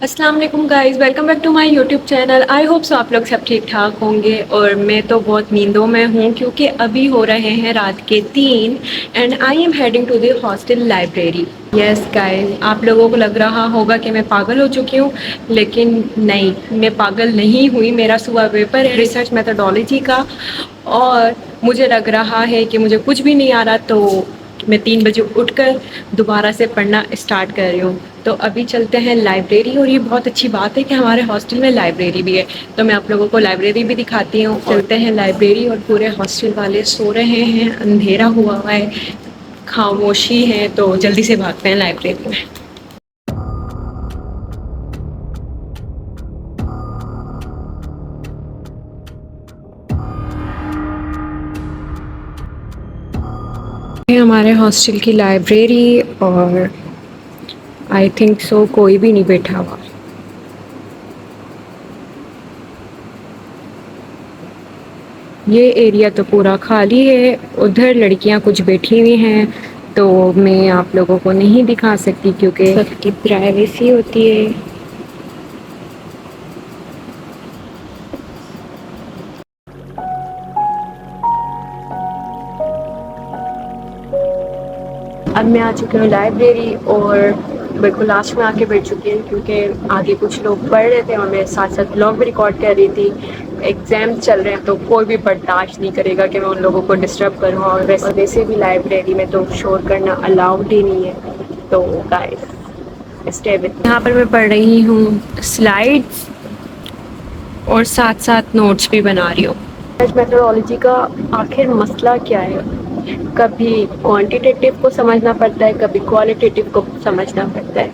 अस्सलाम वालेकुम guys, welcome back to my YouTube channel. I hope so आप लोग सब ठीक ठाक होंगे और मैं तो बहुत नींदों में हूँ क्योंकि अभी हो रहे हैं रात के 3 and I am heading to the hostel library. Yes guys, आप लोगों को लग रहा होगा कि मैं पागल हो चुकी हूँ, लेकिन नहीं, मैं पागल नहीं हुई। मेरा सुबह पेपर है रिसर्च मेथोडोलॉजी का और मुझे लग रहा है कि मुझे कुछ भी नहीं आ रहा, तो मैं 3 बजे उठकर दोबारा से पढ़ना स्टार्ट कर रही हूँ। तो अभी चलते हैं लाइब्रेरी और ये बहुत अच्छी बात है कि हमारे हॉस्टल में लाइब्रेरी भी है, तो मैं आप लोगों को लाइब्रेरी भी दिखाती हूँ। चलते हैं लाइब्रेरी और पूरे हॉस्टल वाले सो रहे हैं, अंधेरा हुआ है, खामोशी है, तो जल्दी से भागते हैं लाइब्रेरी में। ये हमारे हॉस्टल की लाइब्रेरी और आई थिंक सो कोई भी नहीं बैठा हुआ। ये एरिया तो पूरा खाली है, उधर लड़कियां कुछ बैठी हुई हैं, तो मैं आप लोगों को नहीं दिखा सकती क्योंकि सबकी प्राइवेसी होती है। अब मैं आ चुकी हूँ लाइब्रेरी और बिल्कुल लास्ट में आके बैठ चुकी हूँ क्योंकि आगे कुछ लोग पढ़ रहे थे और मैं साथ साथ ब्लॉग भी रिकॉर्ड कर रही थी। एग्ज़ाम चल रहे हैं तो कोई भी बर्दाश्त नहीं करेगा कि मैं उन लोगों को डिस्टर्ब करूँ, और वैसे भी लाइब्रेरी में तो शोर करना अलाउड ही नहीं है। तो गाइस स्टे विद। यहाँ पर मैं पढ़ रही हूँ स्लाइड्स और साथ साथ नोट्स भी बना रही हूँ। मेथोडोलॉजी का आखिर मसला क्या है? कभी क्वांटिटेटिव को समझना पड़ता है, कभी क्वालिटेटिव को समझना पड़ता है।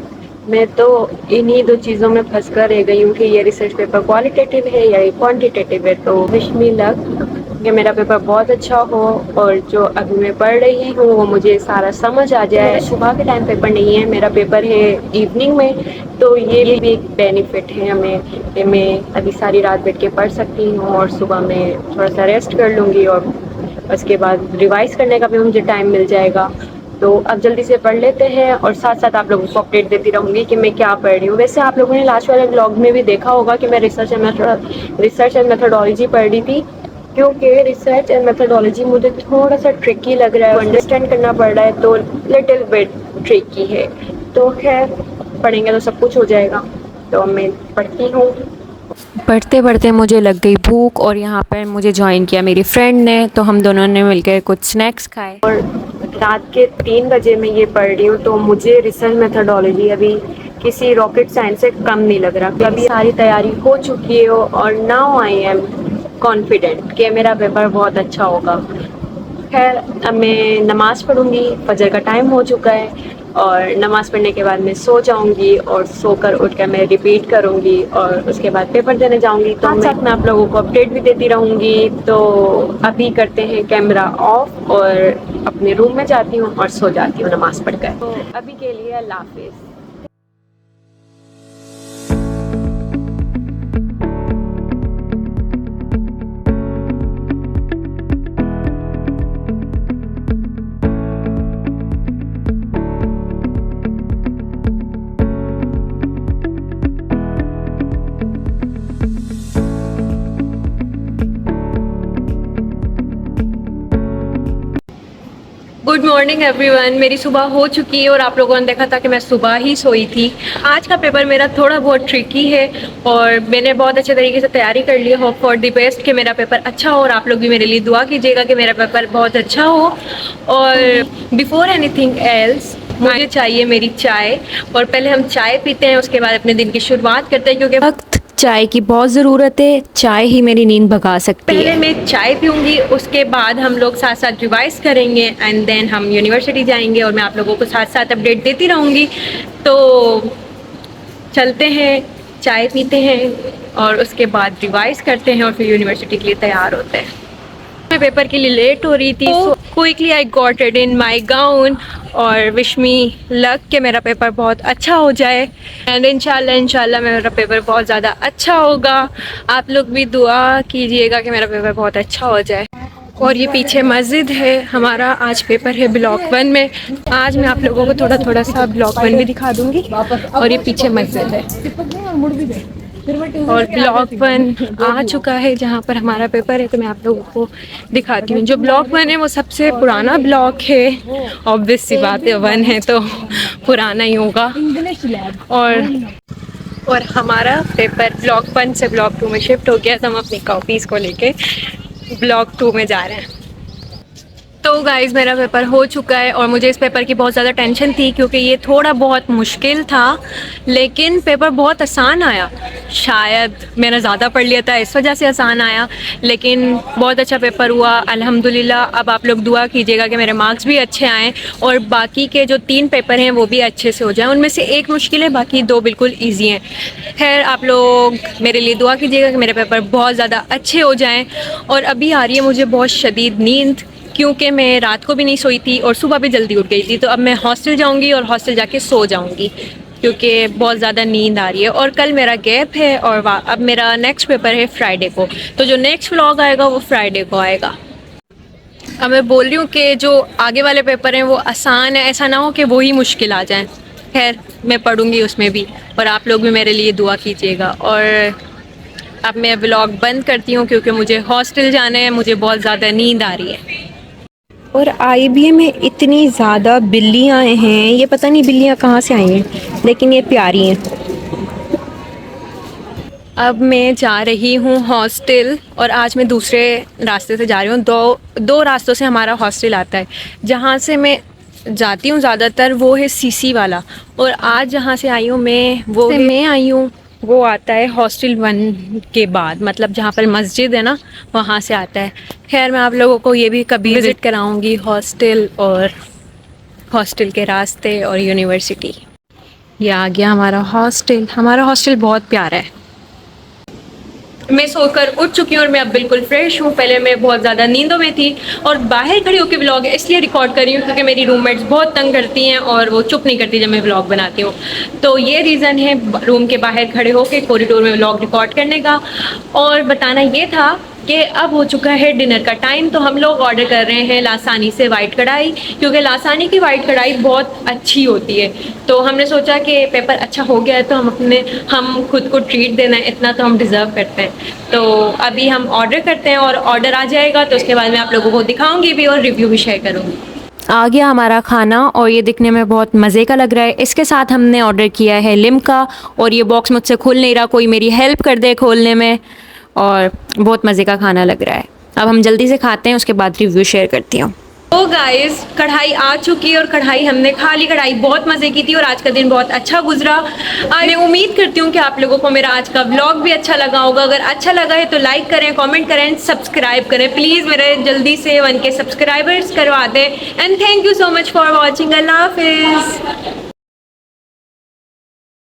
मैं तो इन्हीं दो चीज़ों में फंस कर रह गई हूँ कि ये रिसर्च पेपर क्वालिटेटिव है या ये क्वांटिटेटिव है। तो विश मी लक कि मेरा पेपर बहुत अच्छा हो और जो अभी मैं पढ़ रही हूँ वो मुझे सारा समझ आ जाए। सुबह के टाइम पेपर नहीं है, मेरा पेपर है इवनिंग में, तो ये भी एक बेनिफिट है हमें कि मैं अभी सारी रात बैठ के पढ़ सकती हूँ और सुबह में थोड़ा सा रेस्ट कर लूँगी और उसके बाद रिवाइज करने का भी मुझे टाइम मिल जाएगा। तो अब जल्दी से पढ़ लेते हैं और साथ साथ आप लोगों को अपडेट देती रहूँगी कि मैं क्या पढ़ रही हूँ। वैसे आप लोगों ने लास्ट वाले ब्लॉग में भी देखा होगा कि मैं रिसर्च एंड मेथोडोलॉजी पढ़ रही थी, क्योंकि रिसर्च एंड मेथोडोलॉजी मुझे थोड़ा सा ट्रिकी लग रहा है, अंडरस्टैंड करना पड़ रहा है, तो लिटिल बिट ट्रिकी है। तो खैर पढ़ेंगे तो सब कुछ हो जाएगा। तो मैं पढ़ती हूँ। पढ़ते पढ़ते मुझे लग गई भूख और यहाँ पर मुझे ज्वाइन किया मेरी फ्रेंड ने, तो हम दोनों ने मिलकर कुछ स्नैक्स खाए और रात के 3 बजे मैं ये पढ़ रही हूँ। तो मुझे रिसर्च मेथोडोलॉजी अभी किसी रॉकेट साइंस से कम नहीं लग रहा। अभी सारी तैयारी हो चुकी है और नाउ आई एम कॉन्फिडेंट कि मेरा पेपर बहुत अच्छा होगा। खैर अब मैं नमाज़ पढ़ूँगी, फजर का टाइम हो चुका है और नमाज़ पढ़ने के बाद मैं सो जाऊँगी और सोकर उठकर मैं रिपीट करूँगी और उसके बाद पेपर देने जाऊँगी। तो साथ मैं आप लोगों को अपडेट भी देती रहूँगी। तो अभी करते हैं कैमरा ऑफ और अपने रूम में जाती हूँ और सो जाती हूँ नमाज़ पढ़कर। तो अभी के लिए अल्लाह हाफिज़। गुड मॉर्निंग एवरीवन, मेरी सुबह हो चुकी है और आप लोगों ने देखा था कि मैं सुबह ही सोई थी। आज का पेपर मेरा थोड़ा बहुत ट्रिकी है और मैंने बहुत अच्छे तरीके से तैयारी कर ली है। होप फॉर द बेस्ट कि मेरा पेपर अच्छा हो और आप लोग भी मेरे लिए दुआ कीजिएगा कि मेरा पेपर बहुत अच्छा हो। और बिफोर एनीथिंग एल्स मुझे चाहिए मेरी चाय, और पहले हम चाय पीते हैं, उसके बाद अपने दिन की शुरुआत करते हैं क्योंकि वक्त चाय की बहुत ज़रूरत है। चाय ही मेरी नींद भगा सकती है। पहले मैं चाय पीऊँगी, उसके बाद हम लोग साथ साथ रिवाइज करेंगे एंड देन हम यूनिवर्सिटी जाएंगे और मैं आप लोगों को साथ साथ अपडेट देती रहूँगी। तो चलते हैं, चाय पीते हैं और उसके बाद रिवाइज करते हैं और फिर यूनिवर्सिटी के लिए तैयार होते हैं। मैं पेपर के लिए लेट हो रही थी, so quickly I got it in my gown और विश मी लक कि मेरा पेपर बहुत अच्छा हो जाए एंड इंशाल्लाह मेरा पेपर बहुत ज़्यादा अच्छा होगा। आप लोग भी दुआ कीजिएगा कि मेरा पेपर बहुत अच्छा हो जाए। और ये पीछे मस्जिद है। हमारा आज पेपर है ब्लॉक 1 में। आज मैं आप लोगों को थोड़ा थोड़ा सा ब्लॉक 1 भी दिखा दूंगी। और ये पीछे मस्जिद है और ब्लॉक 1 आ चुका है जहाँ पर हमारा पेपर है, तो मैं आप लोगों को दिखाती हूँ। जो ब्लॉक 1 है वो सबसे पुराना ब्लॉक है। ऑब्वियस सी बात है, 1 है तो पुराना ही होगा। और हमारा पेपर ब्लॉक 1 से ब्लॉक 2 में शिफ्ट हो गया, तो हम अपनी कॉपीज़ को लेके ब्लॉक 2 में जा रहे हैं। तो गाइज़ मेरा पेपर हो चुका है और मुझे इस पेपर की बहुत ज़्यादा टेंशन थी क्योंकि ये थोड़ा बहुत मुश्किल था, लेकिन पेपर बहुत आसान आया। शायद मैंने ज़्यादा पढ़ लिया था इस वजह से आसान आया, लेकिन बहुत अच्छा पेपर हुआ अल्हम्दुलिल्लाह। अब आप लोग दुआ कीजिएगा कि मेरे मार्क्स भी अच्छे आएँ और बाकी के जो 3 पेपर हैं वो भी अच्छे से हो जाएँ। उनमें से एक मुश्किल है, बाकी 2 बिल्कुल ईजी हैं। खैर आप लोग मेरे लिए दुआ कीजिएगा कि मेरे पेपर बहुत ज़्यादा अच्छे हो जाएँ। और अभी आ रही है मुझे बहुत शदीद नींद, क्योंकि मैं रात को भी नहीं सोई थी और सुबह भी जल्दी उठ गई थी। तो अब मैं हॉस्टल जाऊंगी और हॉस्टल जाके सो जाऊंगी क्योंकि बहुत ज़्यादा नींद आ रही है। और कल मेरा गैप है और अब मेरा नेक्स्ट पेपर है फ्राइडे को, तो जो नेक्स्ट व्लॉग आएगा वो फ्राइडे को आएगा। अब मैं बोल रही हूँ कि जो आगे वाले पेपर हैं वो आसान है, ऐसा ना हो कि वही मुश्किल आ जाए। खैर मैं पढ़ूँगी उसमें भी, और आप लोग भी मेरे लिए दुआ कीजिएगा। और अब मैं व्लॉग बंद करती हूँ क्योंकि मुझे हॉस्टल जाना है, मुझे बहुत ज़्यादा नींद आ रही है। और IBM में इतनी ज़्यादा बिल्लियाँ हैं, ये पता नहीं बिल्लियाँ कहाँ से आई हैं, लेकिन ये प्यारी हैं। अब मैं जा रही हूँ हॉस्टल और आज मैं दूसरे रास्ते से जा रही हूँ। दो रास्तों से हमारा हॉस्टल आता है। जहाँ से मैं जाती हूँ ज़्यादातर वो है CC वाला, और आज जहाँ से आई हूँ मैं आई हूँ वो आता है हॉस्टल 1 के बाद, मतलब जहाँ पर मस्जिद है ना वहाँ से आता है। खैर मैं आप लोगों को ये भी कभी विज़िट कराऊंगी हॉस्टल और हॉस्टल के रास्ते और यूनिवर्सिटी। ये आ गया हमारा हॉस्टल। हमारा हॉस्टल बहुत प्यारा है। मैं सोकर उठ चुकी हूँ और मैं अब बिल्कुल फ्रेश हूँ। पहले मैं बहुत ज़्यादा नींदों में थी और बाहर खड़ी होकर व्लॉग इसलिए रिकॉर्ड कर रही हूँ क्योंकि मेरी रूममेट्स बहुत तंग करती हैं और वो चुप नहीं करती जब मैं व्लॉग बनाती हूँ। तो ये रीज़न है रूम के बाहर खड़े होकर कॉरिडोर में व्लॉग रिकॉर्ड करने का। और बताना ये था कि अब हो चुका है डिनर का टाइम, तो हम लोग ऑर्डर कर रहे हैं लासानी से वाइट कढ़ाई, क्योंकि लासानी की वाइट कढ़ाई बहुत अच्छी होती है। तो हमने सोचा कि पेपर अच्छा हो गया है तो हम खुद को ट्रीट देना है, इतना तो हम डिज़र्व करते हैं। तो अभी हम ऑर्डर करते हैं और ऑर्डर आ जाएगा तो उसके बाद मैं आप लोगों को दिखाऊंगी भी और रिव्यू भी शेयर करूँगी। आ गया हमारा खाना और ये दिखने में बहुत मज़े का लग रहा है। इसके साथ हमने ऑर्डर किया है लिम्का, और ये बॉक्स मुझसे खुल नहीं रहा, कोई मेरी हेल्प कर दे खोलने में। और बहुत मज़े का खाना लग रहा है। अब हम जल्दी से खाते हैं, उसके बाद रिव्यू शेयर करती हूँ। तो गाइस कढ़ाई आ चुकी है और कढ़ाई हमने खा ली। कढ़ाई बहुत मज़े की थी और आज का दिन बहुत अच्छा गुजरा। मैं उम्मीद करती हूँ कि आप लोगों को मेरा आज का व्लॉग भी अच्छा लगा होगा। अगर अच्छा लगा है तो लाइक करें, कमेंट करें, सब्सक्राइब करें। प्लीज़ मेरे जल्दी से 1K सब्सक्राइबर्स करवा दें। And thank you so much for watching. अल्लाह हाफिज़।